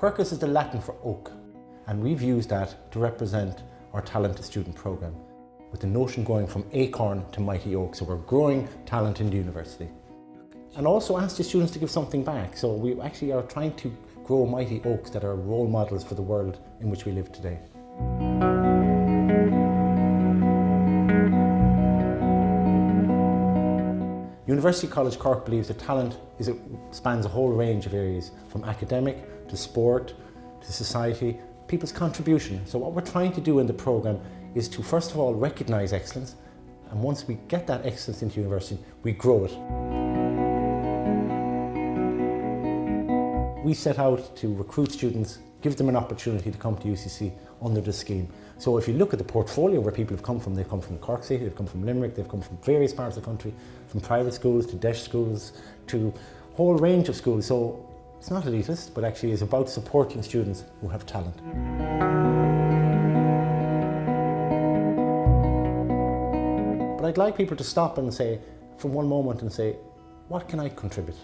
Quercus is the Latin for oak, and we've used that to represent our Talent to Student programme, with the notion going from acorn to mighty oak. So we're growing talent in the university. And also ask the students to give something back. So we actually are trying to grow mighty oaks that are role models for the world in which we live today. University College Cork believes that talent spans a whole range of areas, from academic to sport to society, people's contribution. So what we're trying to do in the programme is to first of all recognise excellence, and once we get that excellence into university, we grow it. We set out to recruit students, give them an opportunity to come to UCC under the scheme. So if you look at the portfolio where people have come from, they've come from Cork City, they've come from Limerick, they've come from various parts of the country, from private schools to DEIS schools to a whole range of schools. So it's not elitist, but actually is about supporting students who have talent. But I'd like people to stop and say, for one moment, and say, what can I contribute?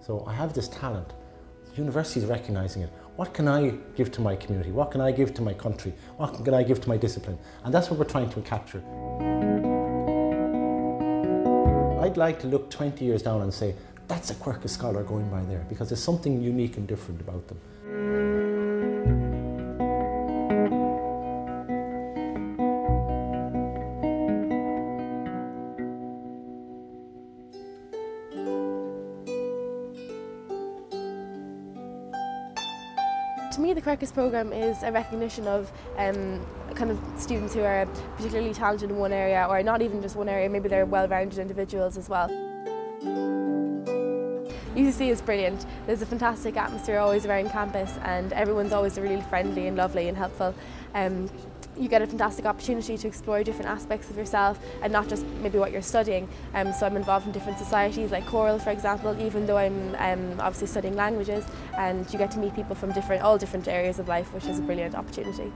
So I have this talent. The university is recognising it. What can I give to my community? What can I give to my country? What can I give to my discipline? And that's what we're trying to capture. I'd like to look 20 years down and say, that's a Quercus scholar going by there, because there's something unique and different about them. To me, the Quercus programme is a recognition of kind of students who are particularly talented in one area, or not even just one area, maybe they're well-rounded individuals as well. UCC is brilliant. There's a fantastic atmosphere always around campus, and everyone's always really friendly and lovely and helpful. You get a fantastic opportunity to explore different aspects of yourself and not just maybe what you're studying. So I'm involved in different societies like choral, for example, even though I'm obviously studying languages, and you get to meet people from all different areas of life, which is a brilliant opportunity.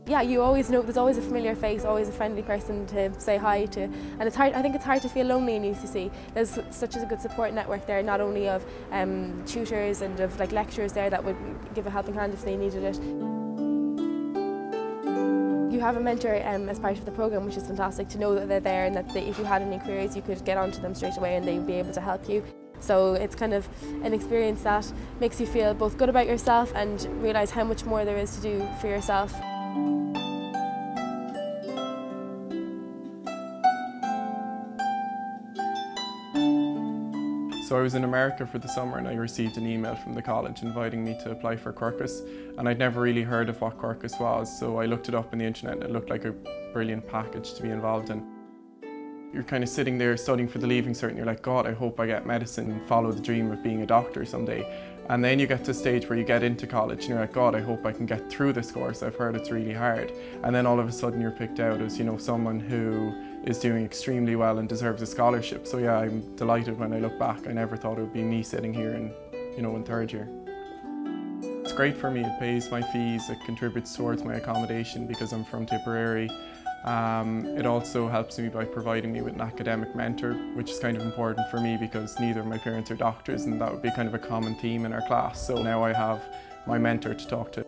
Yeah, you always know there's always a familiar face, always a friendly person to say hi to, and it's hard. I think it's hard to feel lonely in UCC. There's such a good support network there, not only of tutors and of lecturers there that would give a helping hand if they needed it. You have a mentor as part of the programme, which is fantastic to know that they're there, and that if you had any queries you could get onto them straight away and they would be able to help you. So it's kind of an experience that makes you feel both good about yourself and realise how much more there is to do for yourself. So I was in America for the summer, and I received an email from the college inviting me to apply for Quercus, and I'd never really heard of what Quercus was, so I looked it up on the internet and it looked like a brilliant package to be involved in. You're kind of sitting there studying for the Leaving Cert and you're like, God, I hope I get medicine and follow the dream of being a doctor someday. And then you get to a stage where you get into college and you're like, God, I hope I can get through this course. I've heard it's really hard. And then all of a sudden you're picked out as, someone who is doing extremely well and deserves a scholarship. So yeah, I'm delighted when I look back. I never thought it would be me sitting here in third year. It's great for me. It pays my fees. It contributes towards my accommodation because I'm from Tipperary. It also helps me by providing me with an academic mentor, which is kind of important for me because neither of my parents are doctors, and that would be kind of a common theme in our class. So now I have my mentor to talk to.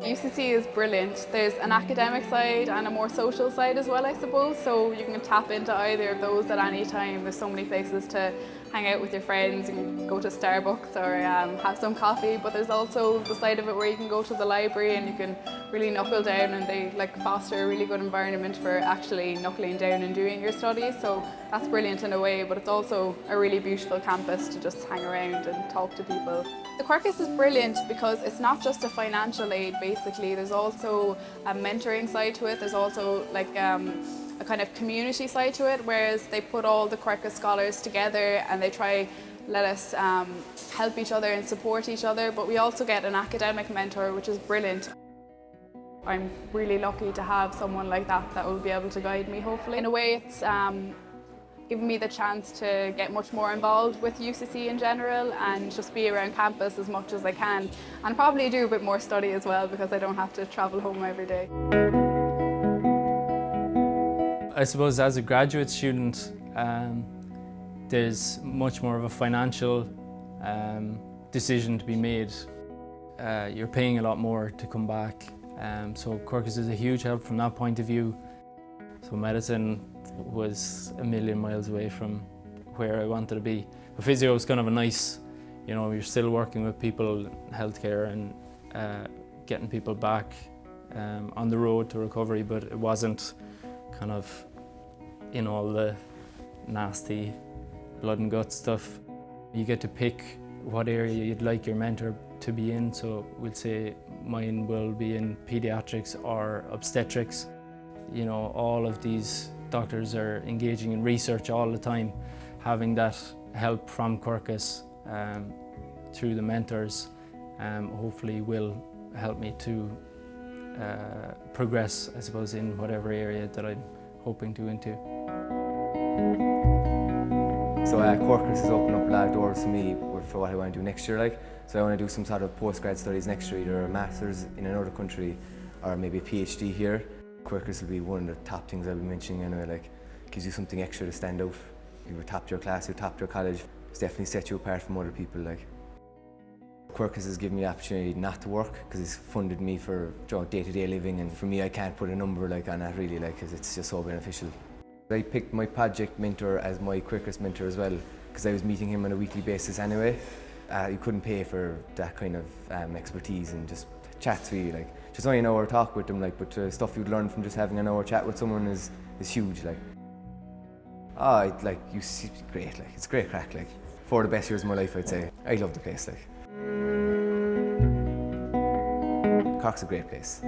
UCC is brilliant. There's an academic side and a more social side as well, I suppose, so you can tap into either of those at any time. There's so many places to hang out with your friends. You can go to Starbucks or have some coffee, but there's also the side of it where you can go to the library and you can really knuckle down, and they foster a really good environment for actually knuckling down and doing your studies, so that's brilliant in a way, but it's also a really beautiful campus to just hang around and talk to people. The Quercus is brilliant because it's not just a financial aid basically, there's also a mentoring side to it, there's also a kind of community side to it, whereas they put all the Quercus scholars together and they try let us help each other and support each other, but we also get an academic mentor, which is brilliant. I'm really lucky to have someone like that will be able to guide me, hopefully. In a way, it's given me the chance to get much more involved with UCC in general and just be around campus as much as I can, and probably do a bit more study as well because I don't have to travel home every day. I suppose as a graduate student, there's much more of a financial decision to be made. You're paying a lot more to come back, so Quercus is a huge help from that point of view. So medicine was a million miles away from where I wanted to be. But physio was kind of a nice, you know, you're still working with people, healthcare, and getting people back on the road to recovery, but it wasn't kind of in all the nasty blood and guts stuff. You get to pick what area you'd like your mentor to be in, so we'll say mine will be in pediatrics or obstetrics. You know, all of these doctors are engaging in research all the time. Having that help from Quercus through the mentors hopefully will help me to progress, I suppose, in whatever area that I'm hoping to into. So Quercus has opened up a lot of doors for me for what I want to do next year. So I want to do some sort of postgrad studies next year, either a master's in another country or maybe a PhD here. Quercus will be one of the top things I'll be mentioning anyway, gives you something extra to stand out. You were top of your class, you're top of your college, it's definitely set you apart from other people. Quercus has given me the opportunity not to work because it's funded me for day-to-day living, and for me I can't put a number on that really, because it's just so beneficial. I picked my project mentor as my Quercus mentor as well because I was meeting him on a weekly basis anyway. You couldn't pay for that kind of expertise and just chats really, just only an hour talk with them, but the stuff you'd learn from just having an hour chat with someone is huge. UCC, great, it's great crack, for the best years of my life I'd say. I love the place, Cork's a great place.